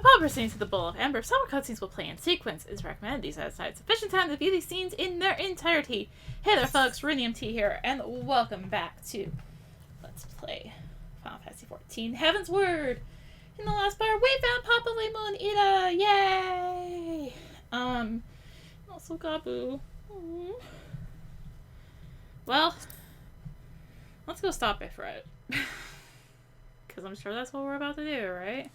Upon proceeding to the Bowl of Amber, several cutscenes will play in sequence. It is recommended these aside sufficient time to view these scenes in their entirety. Hey there folks, rinimt here, and welcome back to Let's Play Final Fantasy XIV Heavensward. In the last part, we found Papa Lemon Ida! Yay! Also Gabu. Aww. Well, let's go stop Ifrit. Because I'm sure that's what we're about to do, right?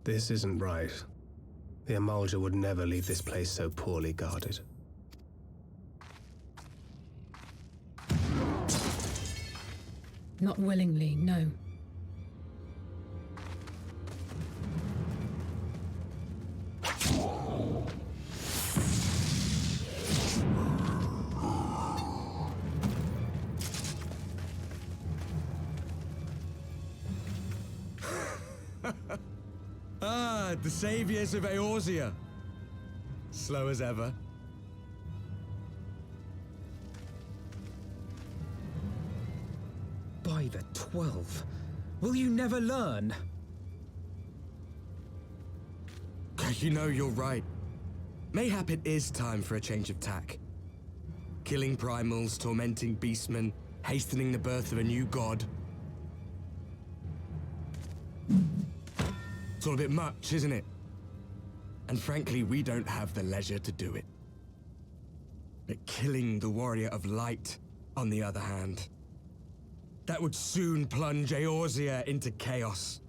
This isn't right. The Amalja would never leave this place so poorly guarded. Not willingly, no. The saviors of Eorzea. Slow as ever. By the 12, will you never learn? You know, you're right. Mayhap it is time for a change of tack. Killing primals, tormenting beastmen, hastening the birth of a new god. It's all a bit much, isn't it? And frankly, we don't have the leisure to do it. But killing the Warrior of Light, on the other hand, that would soon plunge Eorzea into chaos.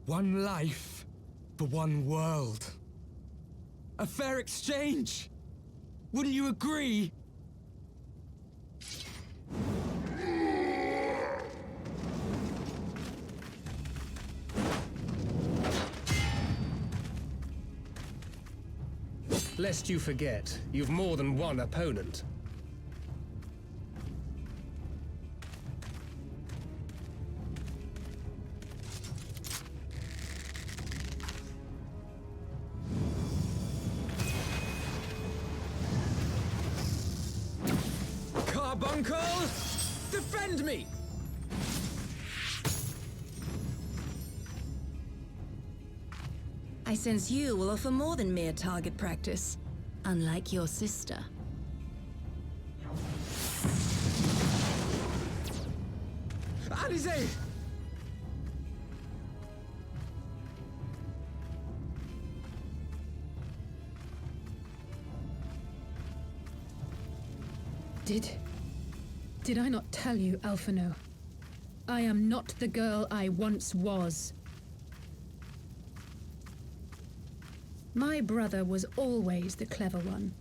One life for one world. A fair exchange. Wouldn't you agree? Lest you forget, you've more than one opponent. Carbuncle! Defend me! I sense you will offer more than mere target practice, unlike your sister. Alize! Did I not tell you, Alphino? I am not the girl I once was. My brother was always the clever one,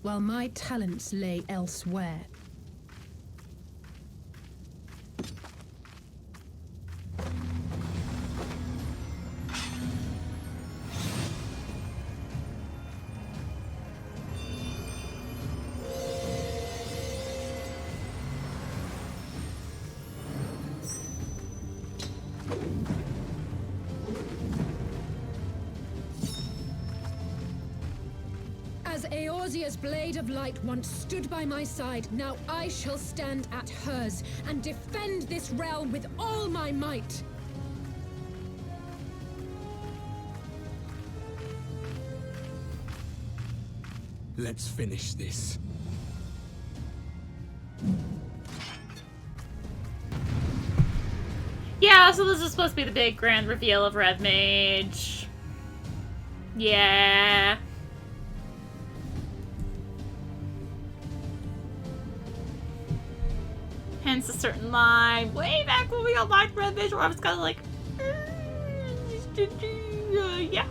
while my talents lay elsewhere. As Eorzea's blade of light once stood by my side, now I shall stand at hers and defend this realm with all my might. Let's finish this. Yeah, so this is supposed to be the big grand reveal of Red Mage. Yeah. Hence a certain line way back when we unlocked Red Mage where I was kind of like, yeah.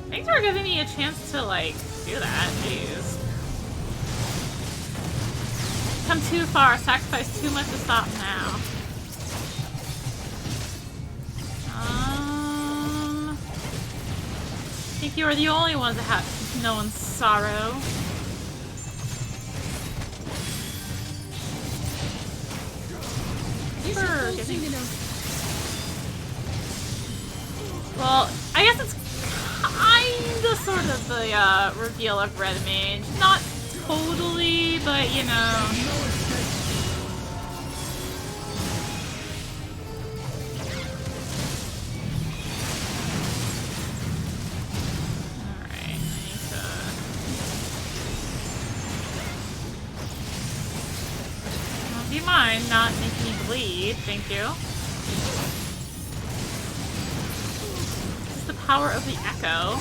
Thanks for giving me a chance to, like, do that. Jeez. Come too far, sacrifice too much to stop now. I think you are the only ones that have known sorrow. You should fall soon enough. Well, I guess it's kinda sort of the reveal of Red Mage. Not totally, but you know. Alright, I need to... Do you mind not making me bleed? Thank you. This is the power of the echo.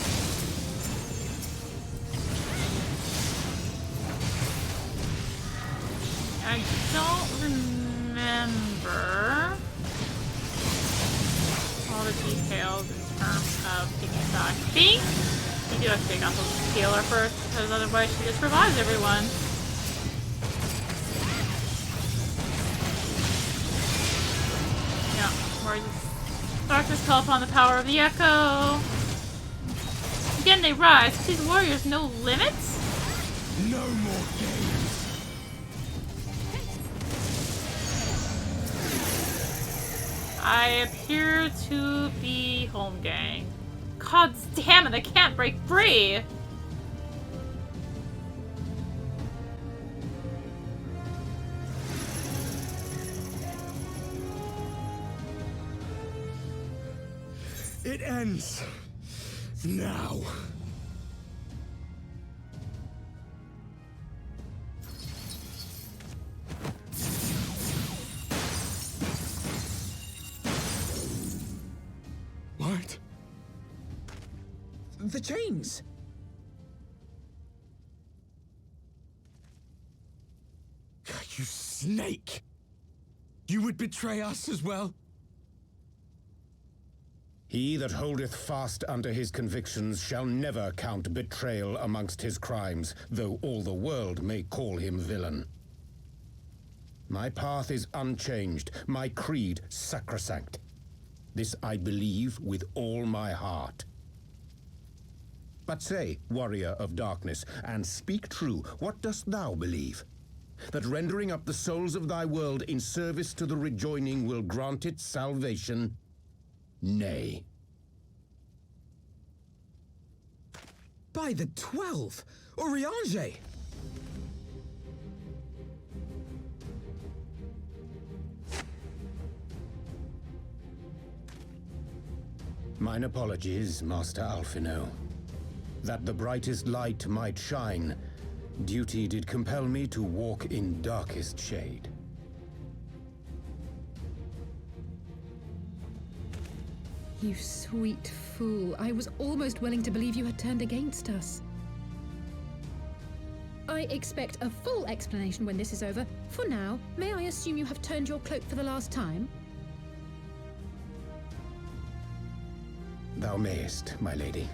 I don't remember all the details in terms of taking it out. I think you do have to take off the scaler first, because otherwise she just revives everyone. Darkness call upon the power of the echo. Again they rise. These warriors no limits? No more games. I appear to be home gang. God damn it, I can't break free! It ends now. What? The chains! You snake! You would betray us as well? He that holdeth fast unto his convictions shall never count betrayal amongst his crimes, though all the world may call him villain. My path is unchanged, my creed sacrosanct. This I believe with all my heart. But say, warrior of darkness, and speak true, what dost thou believe? That rendering up the souls of thy world in service to the rejoining will grant it salvation? Nay. By the 12! Oriange! Mine apologies, Master Alphino. That the brightest light might shine, duty did compel me to walk in darkest shade. You sweet fool. I was almost willing to believe you had turned against us. I expect a full explanation when this is over. For now, may I assume you have turned your cloak for the last time? Thou mayest, my lady.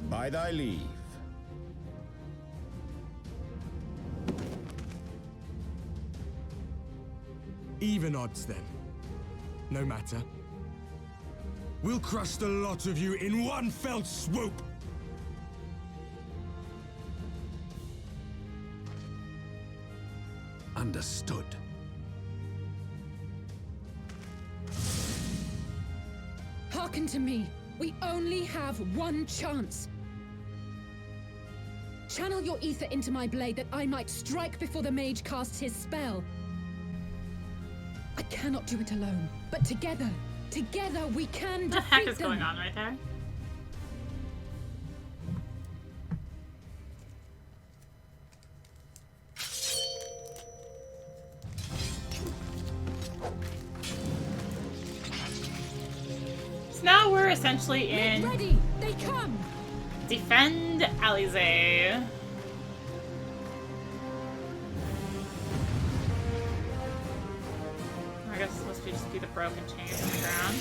By thy leave. Even odds then. No matter. We'll crush the lot of you in one fell swoop! Understood. Hearken to me. We only have one chance. Channel your ether into my blade that I might strike before the mage casts his spell. I cannot do it alone, but together we can What the defeat heck is them. going on right there? So now we're essentially in Get ready! They come! Defend Alizé. I guess it's supposed to just be the broken chains on the ground.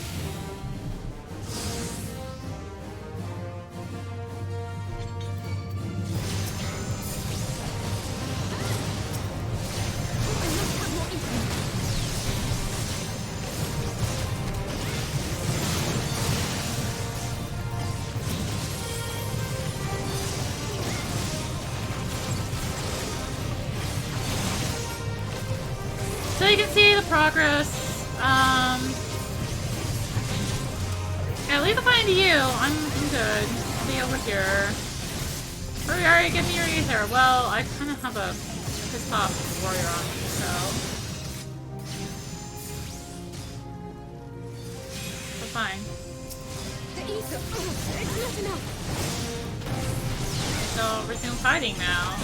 I must have more ether. So you can see the progress. Yeah, leave the fight to you. I'm good. I'll be over here. Hurry, hurry, give me your ether. Well, I kind of have a pissed off warrior on me, so. We're fine. The ether. Oh, it's not enough. So, resume fighting now.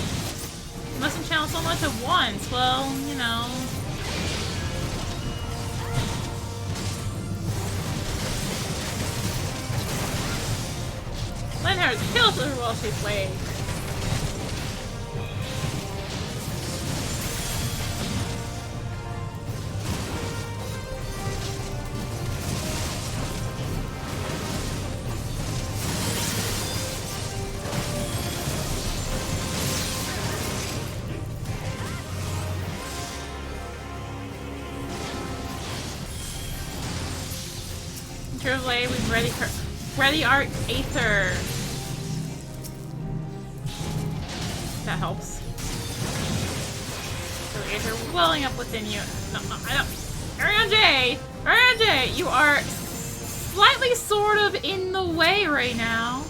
You mustn't channel so much at once. Well, you know. Let her kill her while she's awake. Truly, we've ready our Aether. That helps. So the Aether welling up within you. No, I don't. Ariane, you are slightly sort of in the way right now.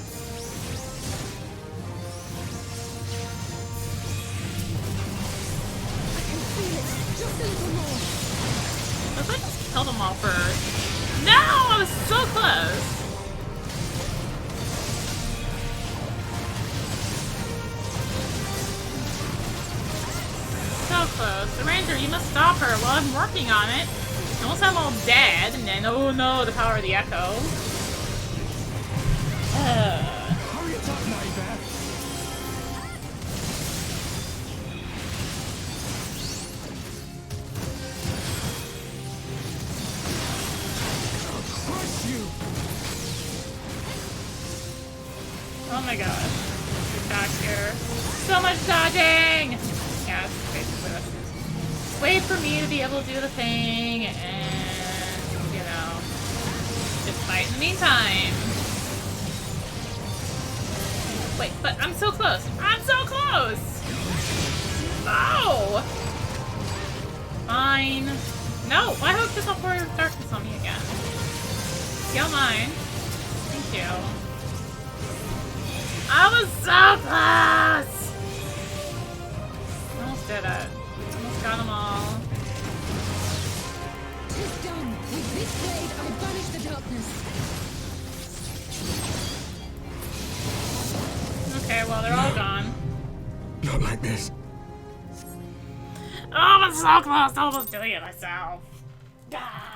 I can feel it. Just a little more. Let's just kill them all first. No! I was so close! So close. The Ranger, you must stop her while I'm working on it. Almost I'm all dead, and then, oh no, the power of the Echo. Hurry it up, Nightmare! Oh my god. Get back here. So much dodging! Yeah, it's basically this. Just wait for me to be able to do the thing, and, you know, just fight in the meantime. Wait, but I'm so close! I'm so close! No! Fine. No! Why hook this up for darkness on me again? Steal mine. Thank you. I was so close! Almost did it. Almost got them all. 'Tis done. With this blade, I banish the darkness. Okay, well, they're all gone. Not like this. Oh, I'm so close to almost doing it myself. Ah.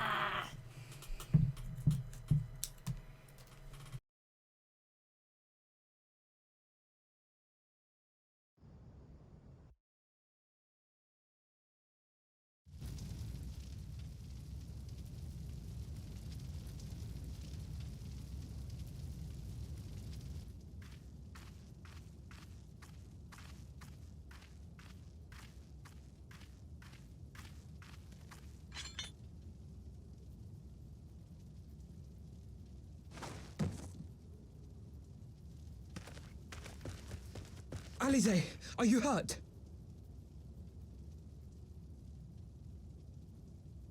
Alize, are you hurt?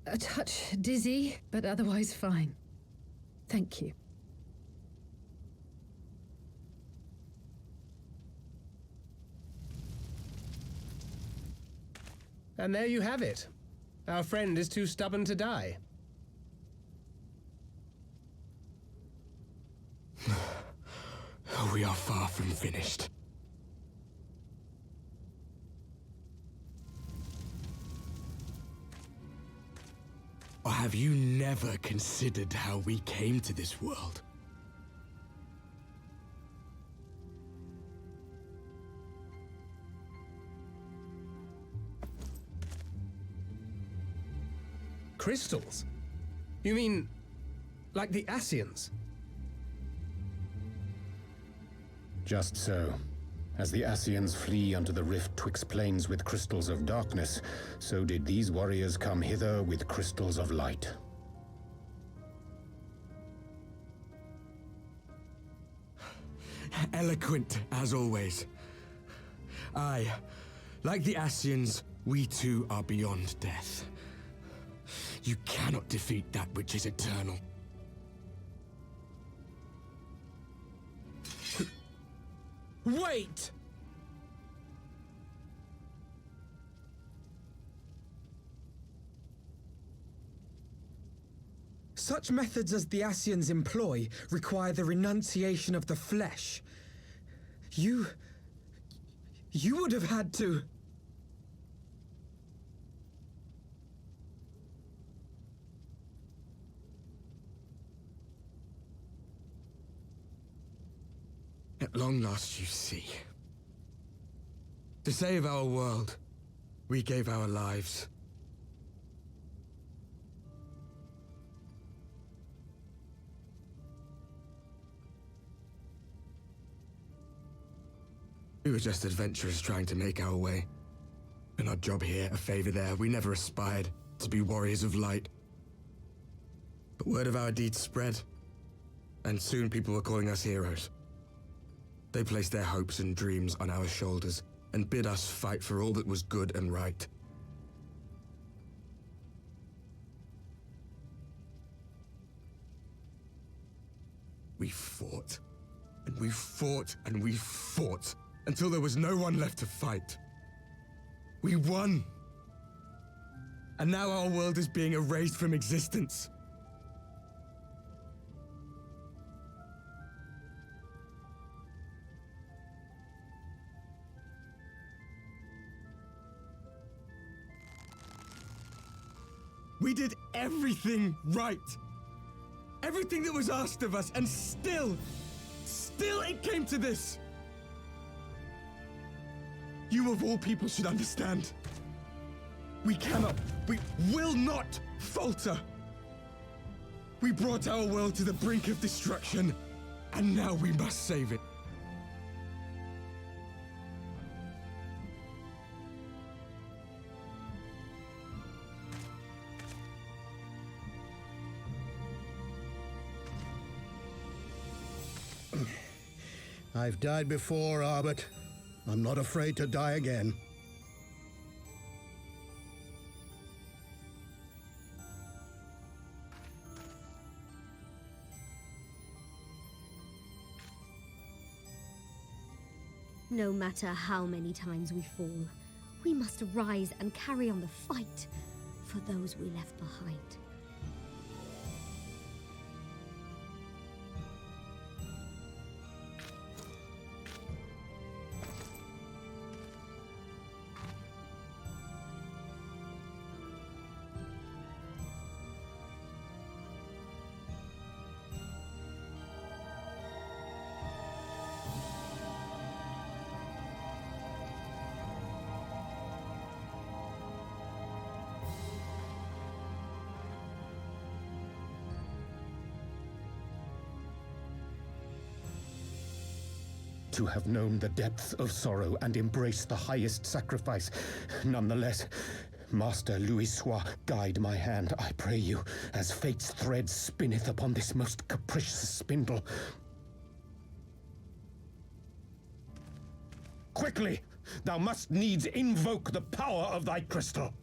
A touch dizzy, but otherwise fine. Thank you. And there you have it. Our friend is too stubborn to die. We are far from finished. Or have you never considered how we came to this world? Crystals? You mean, like the Ascians? Just so. As the Ascians flee unto the rift twixt plains with crystals of darkness, so did these warriors come hither with crystals of light. Eloquent, as always. Aye, like the Ascians, we too are beyond death. You cannot defeat that which is eternal. Wait! Such methods as the Ascians employ require the renunciation of the flesh. You would have had to... At long last, you see. To save our world, we gave our lives. We were just adventurers trying to make our way. An odd job here, a favor there. We never aspired to be warriors of light. But word of our deeds spread, and soon people were calling us heroes. They placed their hopes and dreams on our shoulders and bid us fight for all that was good and right. We fought, and we fought, and we fought, until there was no one left to fight. We won! And now our world is being erased from existence. We did everything right. Everything that was asked of us, and still it came to this. You of all people should understand. We will not falter. We brought our world to the brink of destruction, and now we must save it. I've died before, Arbet. I'm not afraid to die again. No matter how many times we fall, we must rise and carry on the fight for those we left behind. To have known the depths of sorrow and embraced the highest sacrifice. Nonetheless, Master Louis-Sois, guide my hand, I pray you, as fate's thread spinneth upon this most capricious spindle. Quickly! Thou must needs invoke the power of thy crystal!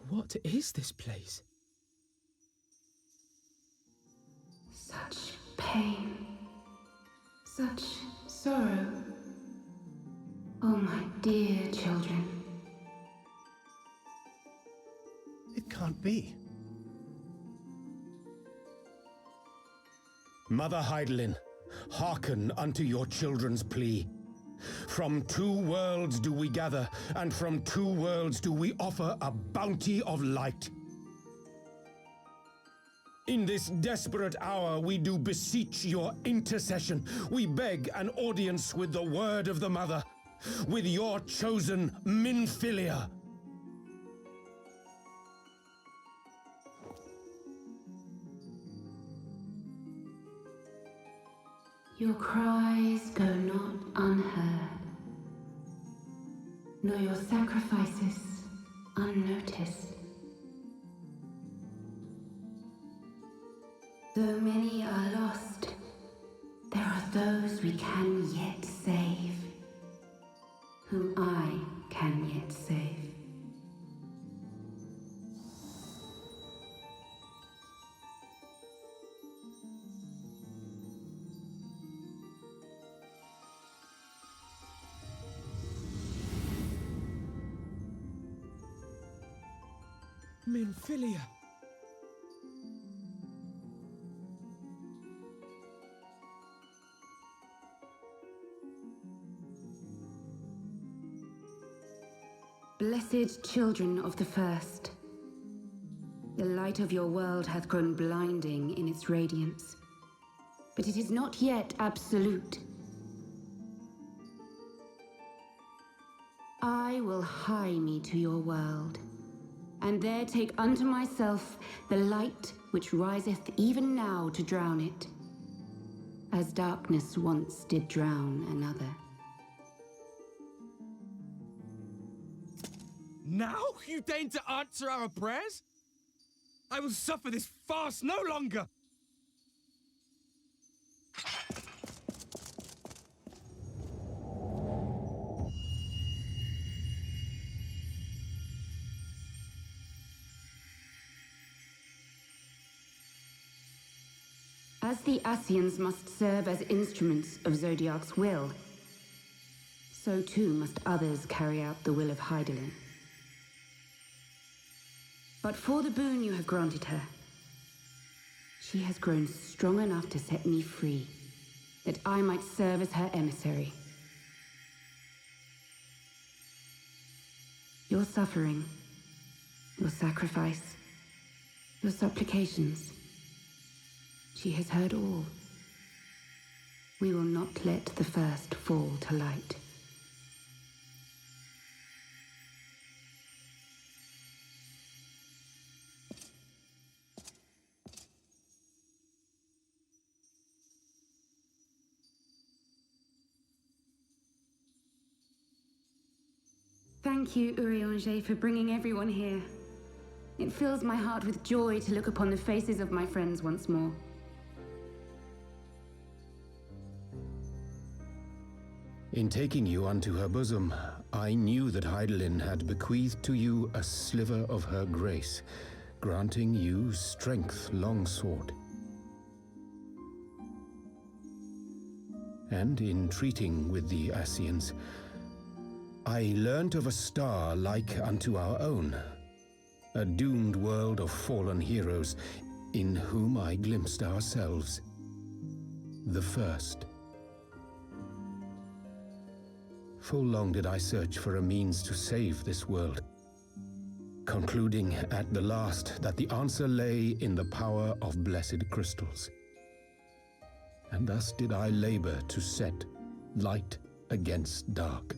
What is this place? Such pain. Such sorrow. Oh, my dear children. It can't be. Mother Heidelin, hearken unto your children's plea. From two worlds do we gather, and from two worlds do we offer a bounty of light. In this desperate hour, we do beseech your intercession. We beg an audience with the word of the Mother, with your chosen Minfilia. Your cries go not unheard, nor your sacrifices unnoticed. Though many are lost, there are those we can yet save, whom I can yet save. Minfilia. Blessed children of the First, the light of your world hath grown blinding in its radiance, but it is not yet absolute. I will hie me to your world, and there take unto myself the light which riseth even now to drown it, as darkness once did drown another. Now you deign to answer our prayers? I will suffer this farce no longer! As the Ascians must serve as instruments of Zodiark's will, so too must others carry out the will of Hydaelyn. But for the boon you have granted her, she has grown strong enough to set me free, that I might serve as her emissary. Your suffering, your sacrifice, your supplications, she has heard all. We will not let the first fall to light. Thank you, Urianger, for bringing everyone here. It fills my heart with joy to look upon the faces of my friends once more. In taking you unto her bosom, I knew that Hydaelyn had bequeathed to you a sliver of her grace, granting you strength longsword. And in treating with the Ascians, I learnt of a star like unto our own, a doomed world of fallen heroes in whom I glimpsed ourselves, the first. Full long did I search for a means to save this world, concluding at the last that the answer lay in the power of blessed crystals. And thus did I labor to set light against dark.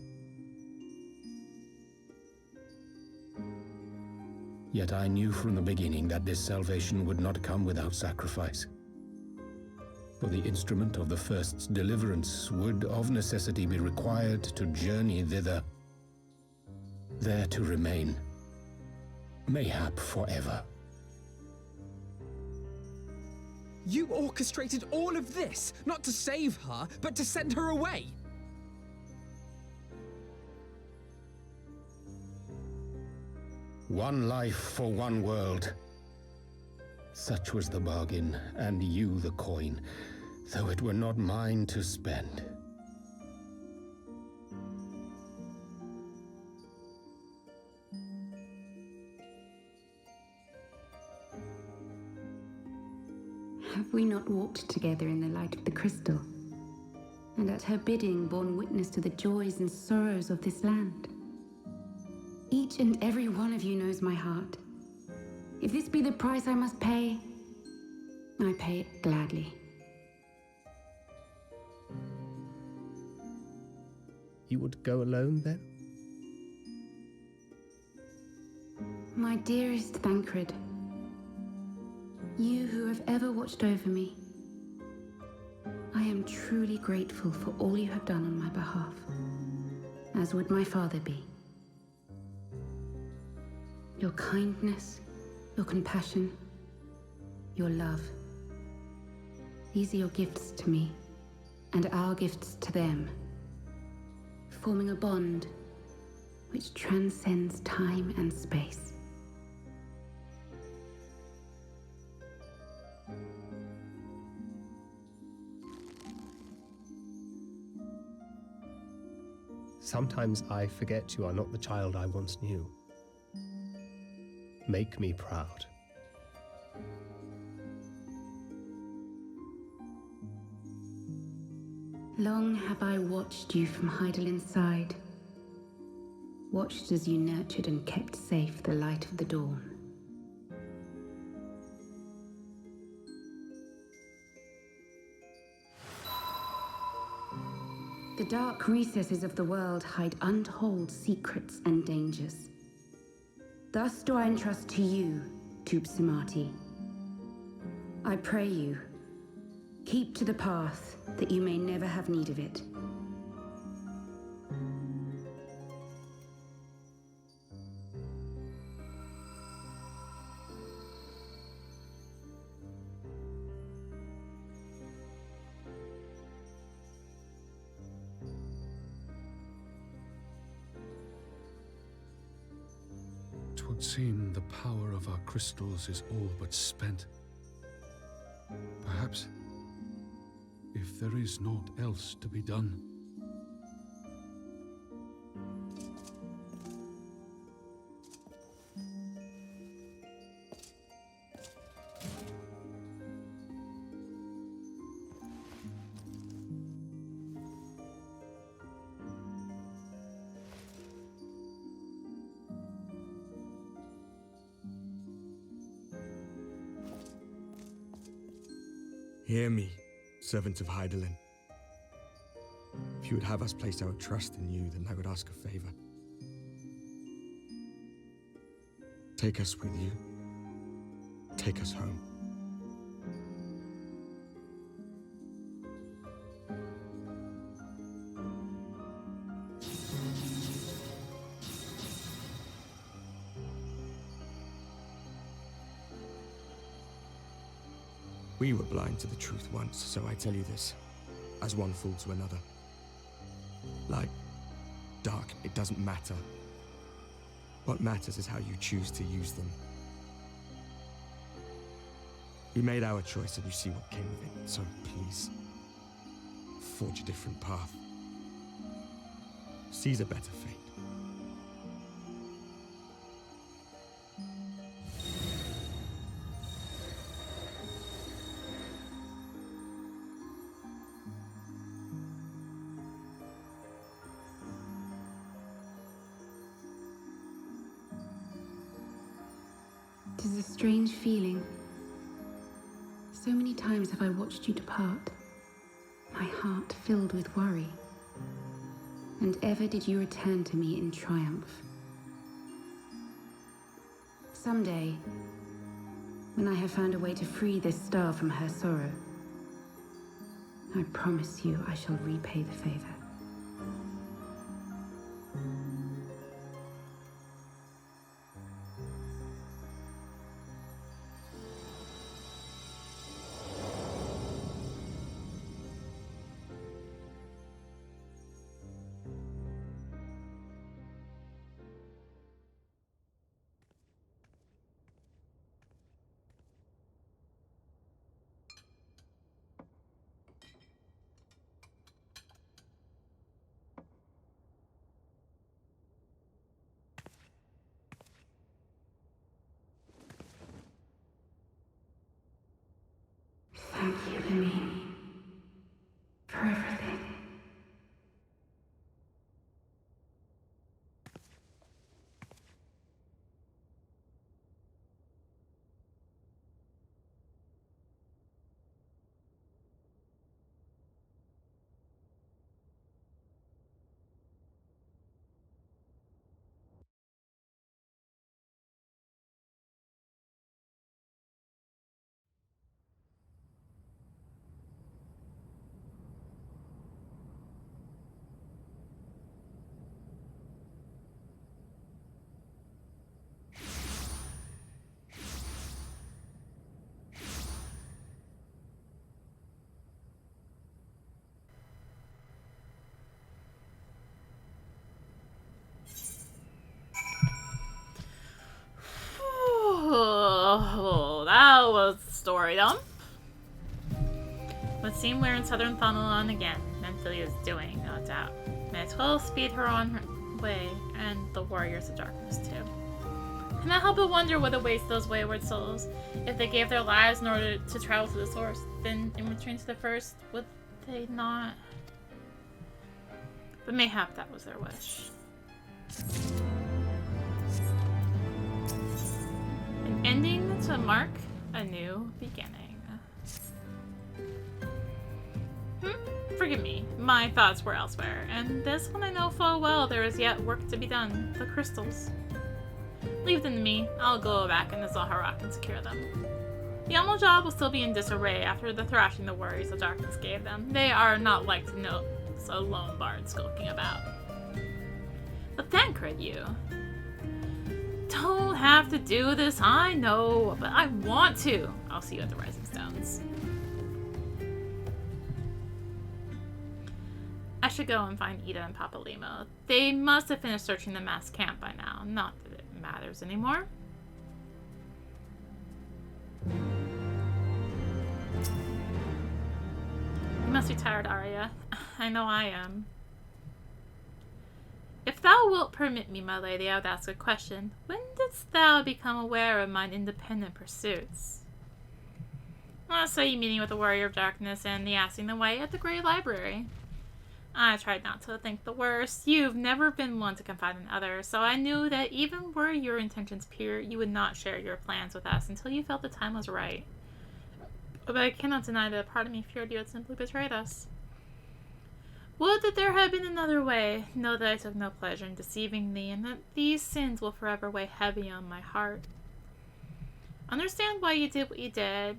Yet I knew from the beginning that this salvation would not come without sacrifice. For the instrument of the first's deliverance would of necessity be required to journey thither, there to remain, mayhap forever. You orchestrated all of this, not to save her, but to send her away! One life for one world. Such was the bargain, and you the coin, though it were not mine to spend. Have we not walked together in the light of the crystal? and at her bidding borne witness to the joys and sorrows of this land. Each and every one of you knows my heart. If this be the price I must pay, I pay it gladly. You would go alone then? My dearest Thancred, you who have ever watched over me, I am truly grateful for all you have done on my behalf, as would my father be. Your kindness, your compassion, your love. These are your gifts to me, and our gifts to them, forming a bond which transcends time and space. Sometimes I forget you are not the child I once knew. Make me proud. Long have I watched you from Heidelin side, watched as you nurtured and kept safe the light of the dawn. The dark recesses of the world hide untold secrets and dangers. Thus do I entrust to you, Tupsimati. I pray you, keep to the path that you may never have need of it. Twould seem the power of our crystals is all but spent. Perhaps, if there is naught else to be done. Hear me, servants of Heidelin. If you would have us place our trust in you, then I would ask a favor. Take us with you. Take us home. We were blind to the truth once, so I tell you this, as one fool to another. Light, dark, it doesn't matter. What matters is how you choose to use them. We made our choice and you see what came of it, so please, forge a different path. Seize a better fate. It is a strange feeling. So many times have I watched you depart, my heart filled with worry. And ever did you return to me in triumph. Someday, when I have found a way to free this star from her sorrow, I promise you I shall repay the favor. quarry dump. Would seem we're in southern Thanalan again. Mentally is doing, no doubt. May as well speed her on her way, and the warriors of darkness too. Cannot help but wonder what awaits those wayward souls. If they gave their lives in order to travel to the source, then in return to the first, would they not? But mayhap that was their wish. An ending to mark a new beginning. Forgive me, my thoughts were elsewhere, and this one I know full well there is yet work to be done. The crystals. Leave them to me. I'll go back into Zaharak and secure them. The Almo job will still be in disarray after the thrashing the warriors of darkness gave them. They are not like to know a lone bard skulking about. But Thancred, you. Don't have to do this, I know, but I want to. I'll see you at the Rising Stones. I should go and find Ida and Papa Limo. They must have finished searching the mass camp by now. Not that it matters anymore. You must be tired, Arya. I know I am. If thou wilt permit me, my lady, I would ask a question. When didst thou become aware of mine independent pursuits? I saw you meeting with the Warrior of Darkness and the Asking the Way at the Great Library. I tried not to think the worst. You've never been one to confide in others, so I knew that even were your intentions pure, you would not share your plans with us until you felt the time was right. But I cannot deny that a part of me feared you had simply betrayed us. Would that there had been another way. Know that I took no pleasure in deceiving thee, and that these sins will forever weigh heavy on my heart. Understand why you did what you did,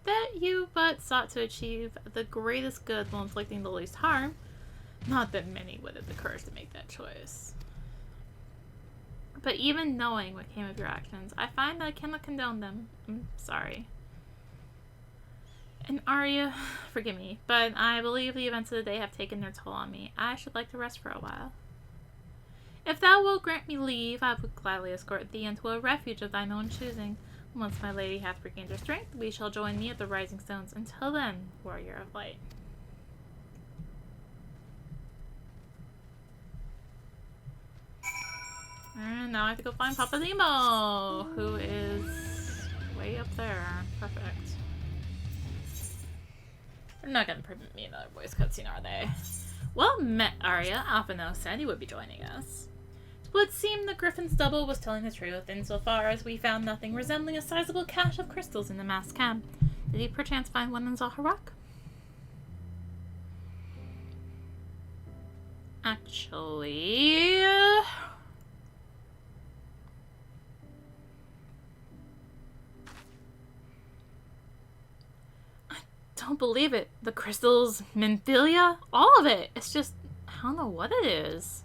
that you but sought to achieve the greatest good while inflicting the least harm. Not that many would have the courage to make that choice. But even knowing what came of your actions, I find that I cannot condone them. I'm sorry. And Arya, forgive me, but I believe the events of the day have taken their toll on me. I should like to rest for a while. If thou wilt grant me leave, I would gladly escort thee into a refuge of thine own choosing. Once my lady hath regained her strength, we shall join me at the Rising Stones. Until then, Warrior of Light. And now I have to go find Papa Zemo, who is way up there. Perfect. They're not going to permit me another voice cutscene, are they? Well met, Arya. Alphino said he would be joining us. It would seem the Griffin's double was telling the truth, insofar as we found nothing resembling a sizable cache of crystals in the mass camp. Did he perchance find one in Zaharak? Actually... don't believe it. The crystals, Minfilia, all of it. It's just, I don't know what it is.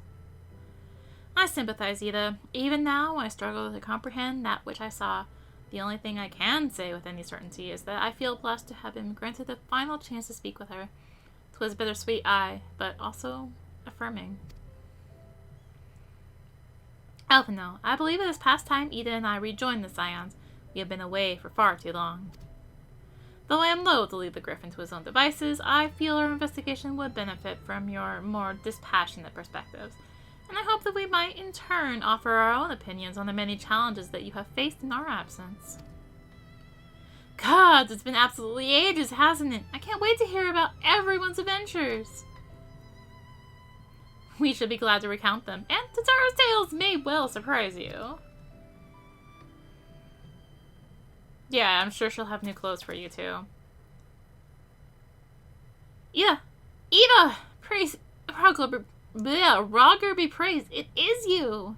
I sympathize, Ida. Even now, I struggle to comprehend that which I saw. The only thing I can say with any certainty is that I feel blessed to have been granted the final chance to speak with her. 'Twas bittersweet, aye, but also affirming. Alphino, I believe it is past time Ida and I rejoined the Scions. We have been away for far too long. Though I am loath to leave the Griffin to his own devices, I feel our investigation would benefit from your more dispassionate perspectives, and I hope that we might, in turn, offer our own opinions on the many challenges that you have faced in our absence. Gods, it's been absolutely ages, hasn't it? I can't wait to hear about everyone's adventures. We should be glad to recount them, and Tatara's tales may well surprise you. Yeah, I'm sure she'll have new clothes for you, too. Ida! Ida! Praise... Roger be praised. It is you!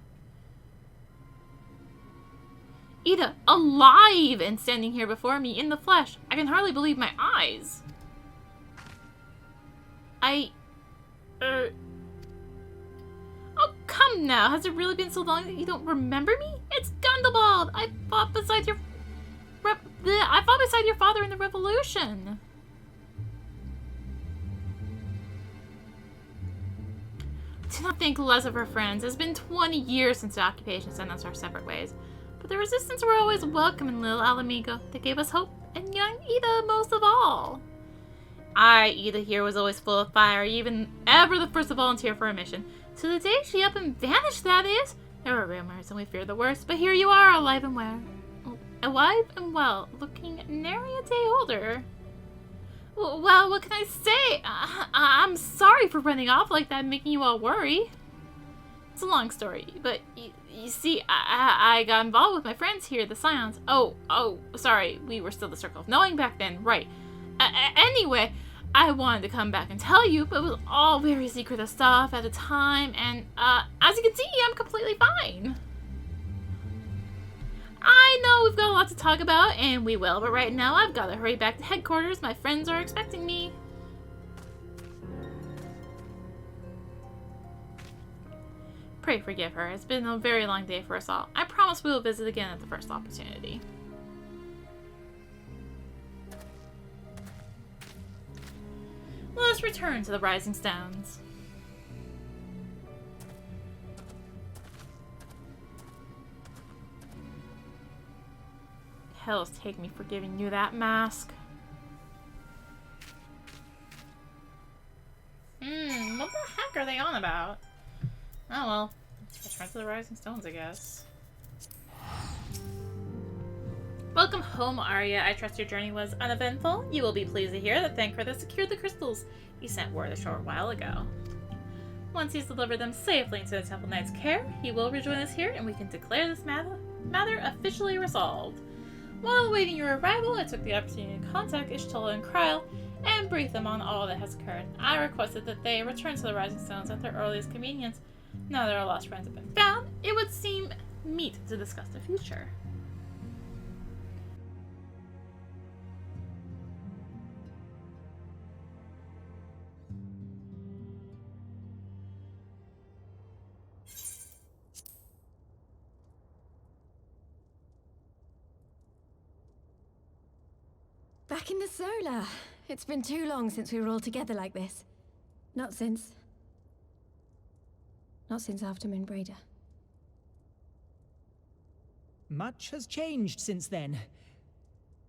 Ida, alive and standing here before me in the flesh. I can hardly believe my eyes. Oh, come now. Has it really been so long that you don't remember me? It's Gundobald! I fought beside your father in the revolution. Do not think less of our friends. It's been 20 years since the occupation sent us our separate ways. But the resistance were always welcome in Little Alamigo. They gave us hope and young Ida most of all. Ida here was always full of fire, even ever the first to volunteer for a mission. To the day she up and vanished, that is. There were rumors, and we feared the worst, but here you are, alive and well, looking nary a day older. Well, what can I say? I'm sorry for running off like that and making you all worry. It's a long story, but you see, I got involved with my friends here, the Scions. Oh, sorry, we were still the Circle of Knowing back then, right. Anyway, I wanted to come back and tell you, but it was all very secretive stuff at the time, and as you can see, I'm completely fine. I know we've got a lot to talk about, and we will, but right now I've got to hurry back to headquarters. My friends are expecting me. Pray forgive her. It's been a very long day for us all. I promise we will visit again at the first opportunity. Let us return to the Rising Stones. Hell's take me for giving you that mask. What the heck are they on about? Oh well, let's return to the Rising Stones, I guess. Welcome home, Arya. I trust your journey was uneventful. You will be pleased to hear that Thancred secured the crystals you sent word a short while ago. Once he's delivered them safely into the Temple Knight's care, he will rejoin us here and we can declare this matter officially resolved. While awaiting your arrival, I took the opportunity to contact Ishtola and Kryl and brief them on all that has occurred. I requested that they return to the Rising Stones at their earliest convenience. Now that our lost friends have been found, it would seem meet to discuss the future. Back in the Solar. It's been too long since we were all together like this. Not since after Minbreda. Much has changed since then.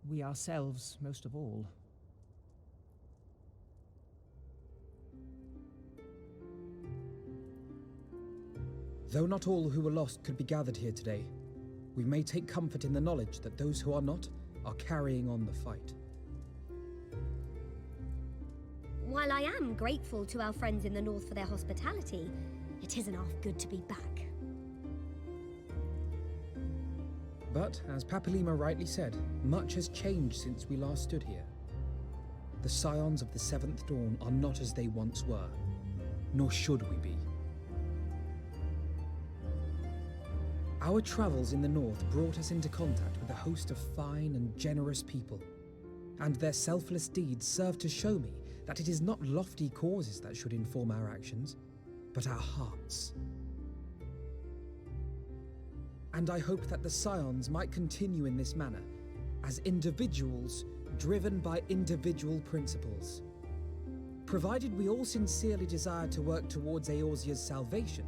We ourselves, most of all. Though not all who were lost could be gathered here today, we may take comfort in the knowledge that those who are not are carrying on the fight. While I am grateful to our friends in the north for their hospitality, it isn't half good to be back. But, as Papalima rightly said, much has changed since we last stood here. The Scions of the Seventh Dawn are not as they once were, nor should we be. Our travels in the north brought us into contact with a host of fine and generous people, and their selfless deeds serve to show me that it is not lofty causes that should inform our actions, but our hearts. And I hope that the Scions might continue in this manner, as individuals driven by individual principles. Provided we all sincerely desire to work towards Eorzea's salvation,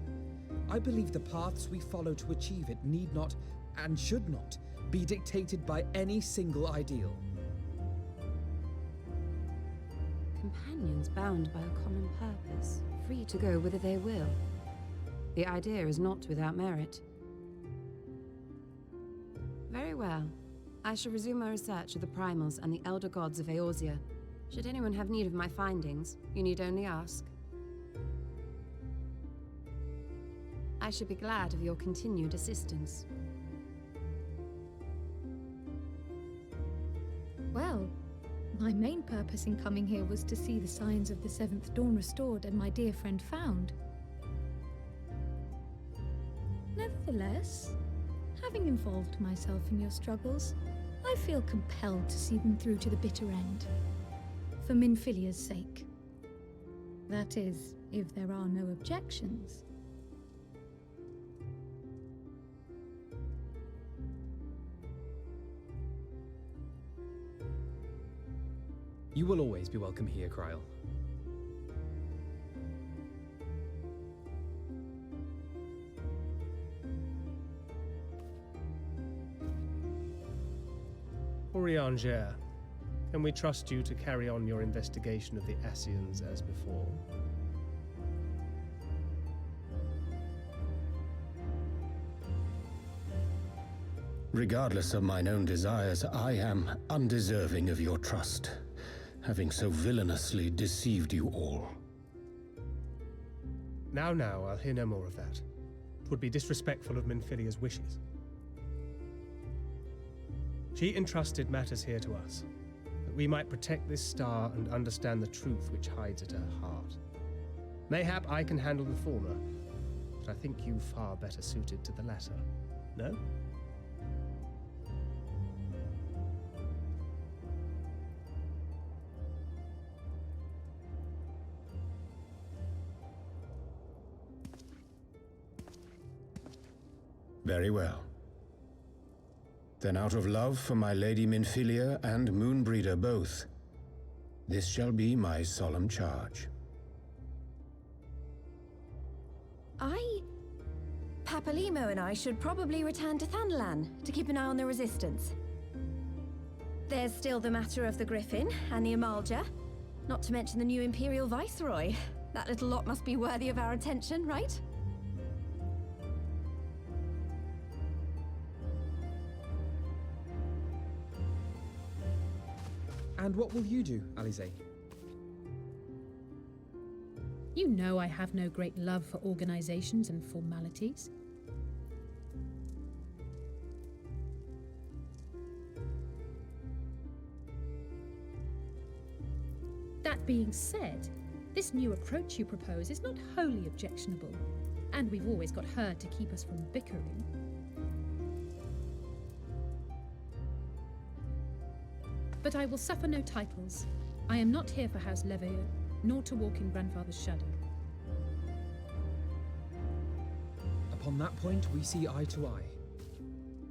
I believe the paths we follow to achieve it need not, and should not, be dictated by any single ideal. Companions bound by a common purpose, free to go whither they will. The idea is not without merit. Very well. I shall resume my research of the primals and the elder gods of Eorzea. Should anyone have need of my findings, you need only ask. I should be glad of your continued assistance. Well, my main purpose in coming here was to see the signs of the Seventh Dawn restored and my dear friend found. Nevertheless, having involved myself in your struggles, I feel compelled to see them through to the bitter end. For Minfilia's sake. That is, if there are no objections. You will always be welcome here, Kryl. Urianger, Can we trust you to carry on your investigation of the Ascians as before? Regardless of mine own desires, I am undeserving of your trust, having so villainously deceived you all. Now, I'll hear no more of that. It would be disrespectful of Minfilia's wishes. She entrusted matters here to us, that we might protect this star and understand the truth which hides at her heart. Mayhap I can handle the former, but I think you far better suited to the latter. No? Very well. Then out of love for my Lady Minfilia and Moonbreeder both, this shall be my solemn charge. Papalimo and I should probably return to Thanalan to keep an eye on the Resistance. There's still the matter of the Griffin and the Amalja, not to mention the new Imperial Viceroy. That little lot must be worthy of our attention, right? And what will you do, Alize? You know I have no great love for organizations and formalities. That being said, this new approach you propose is not wholly objectionable, and we've always got her to keep us from bickering. But I will suffer no titles. I am not here for House Leveilleur, nor to walk in Grandfather's shadow. Upon that point, we see eye to eye.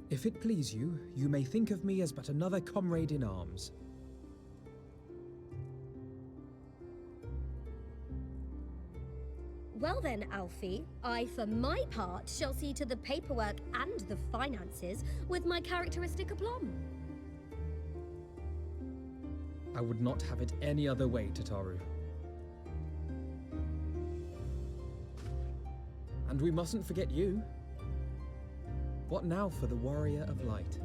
If it please you, you may think of me as but another comrade in arms. Well then, Alfie, I for my part shall see to the paperwork and the finances with my characteristic aplomb. I would not have it any other way, Tataru. And we mustn't forget you. What now for the Warrior of Light?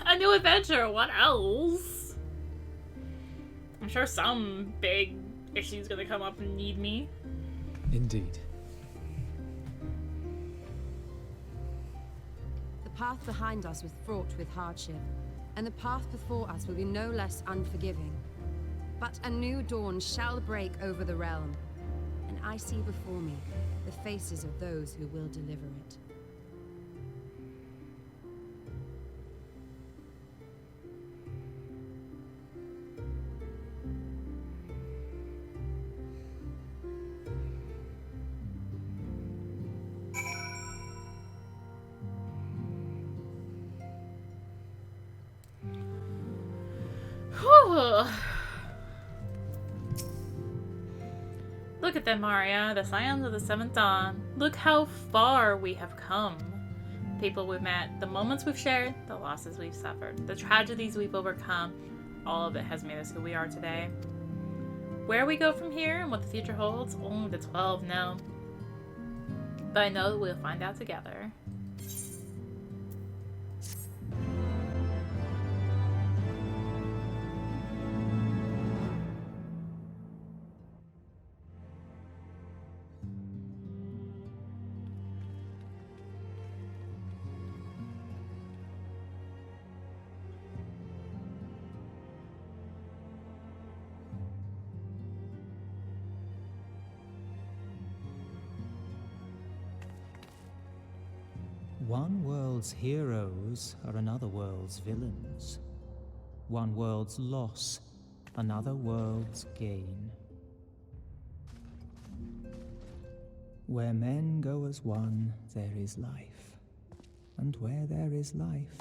A new adventure, what else? I'm sure some big issue's gonna come up and need me. Indeed. The path behind us was fraught with hardship, and the path before us will be no less unforgiving. But a new dawn shall break over the realm, and I see before me the faces of those who will deliver it. Look at them, Maria, the scions of the Seventh Dawn. Look how far we have come. The people we've met, the moments we've shared, the losses we've suffered, the tragedies we've overcome, all of it has made us who we are today. Where we go from here and what the future holds, only the 12 know. But I know that we'll find out together. One world's heroes are another world's villains. One world's loss, another world's gain. Where men go as one, there is life. And where there is life,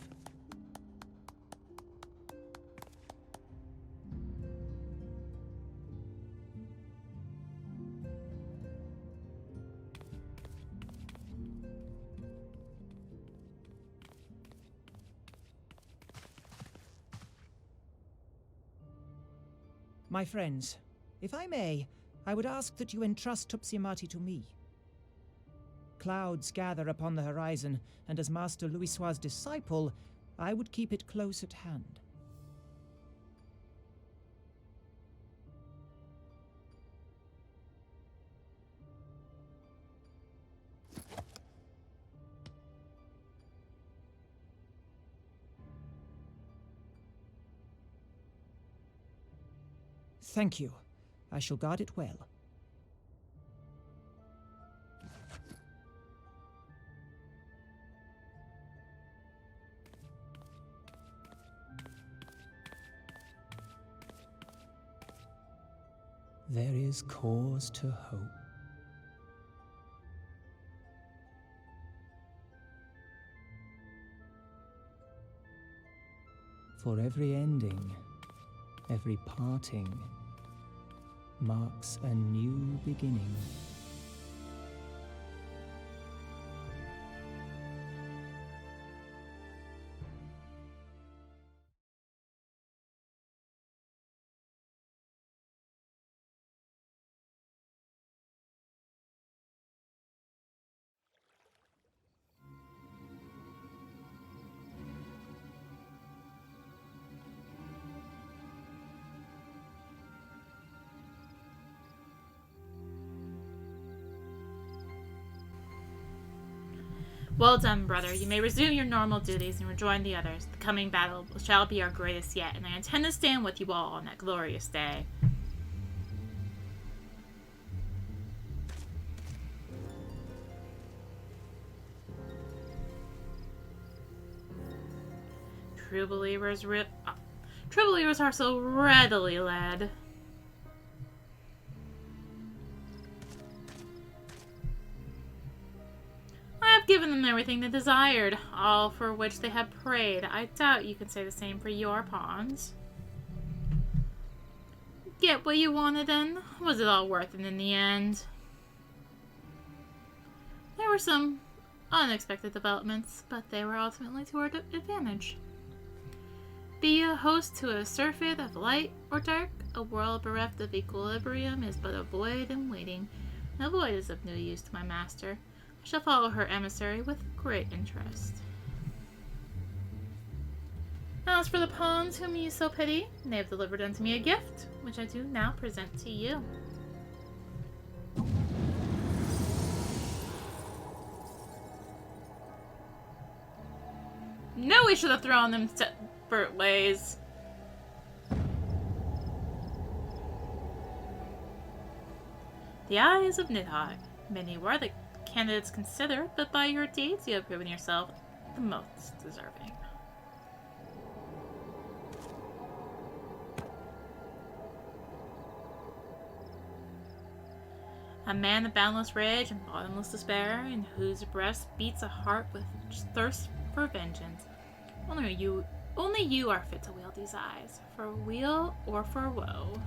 My friends, if I may, I would ask that you entrust Tupsimati to me. Clouds gather upon the horizon, and as Master Louisoix's disciple, I would keep it close at hand. Thank you. I shall guard it well. there is cause to hope. For every ending, every parting, marks a new beginning. Well done, brother. You may resume your normal duties and rejoin the others. The coming battle shall be our greatest yet, and I intend to stand with you all on that glorious day. True believers are so readily led. I have given them everything they desired, all for which they have prayed. I doubt you can say the same for your pawns. Get what you wanted then? Was it all worth it in the end? There were some unexpected developments, but they were ultimately to our advantage. Be a host to a surfeit of light or dark, a world bereft of equilibrium is but a void in waiting, and a void is of no use to my master. I shall follow her emissary with great interest. As for the pawns whom you so pity, they have delivered unto me a gift, which I do now present to you. No, we should have thrown them separate ways. The eyes of Nidhogg. Many were the candidates considered, but by your deeds you have proven yourself the most deserving. A man of boundless rage and bottomless despair, in whose breast beats a heart with thirst for vengeance. Only you are fit to wield these eyes, for weal or for woe.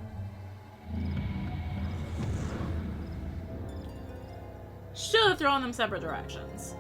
Should have thrown them separate directions.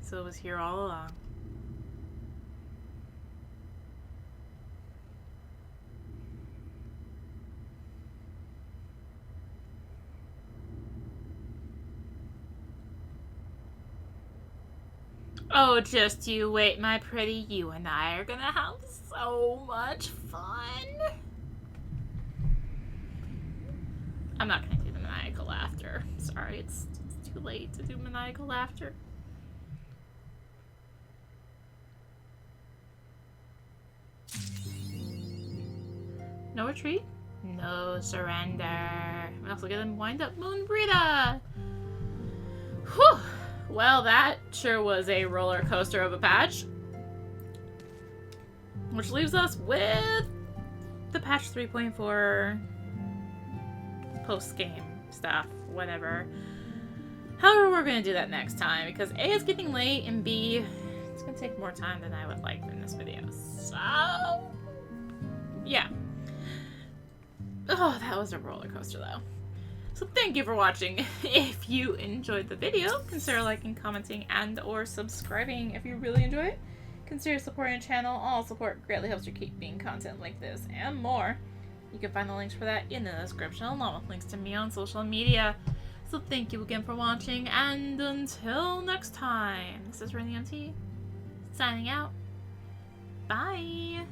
So it was here all along. Oh, just you wait, my pretty. You and I are gonna have so much fun. I'm not gonna do the maniacal laughter. Sorry, it's too late to do maniacal laughter. No retreat, no surrender. We also get a wind-up Moon Brita. Whew. Well, that sure was a roller coaster of a patch. Which leaves us with the patch 3.4 post-game stuff, whatever. However, we're going to do that next time because A, it's getting late, and B, it's going to take more time than I would like in this video. So, yeah. Oh, that was a roller coaster though. So thank you for watching. If you enjoyed the video, consider liking, commenting, and or subscribing. If you really enjoy it, consider supporting the channel. All support greatly helps you keep being content like this and more. You can find the links for that in the description, along with links to me on social media. So thank you again for watching, and until next time, this is renna-rae signing out. Bye!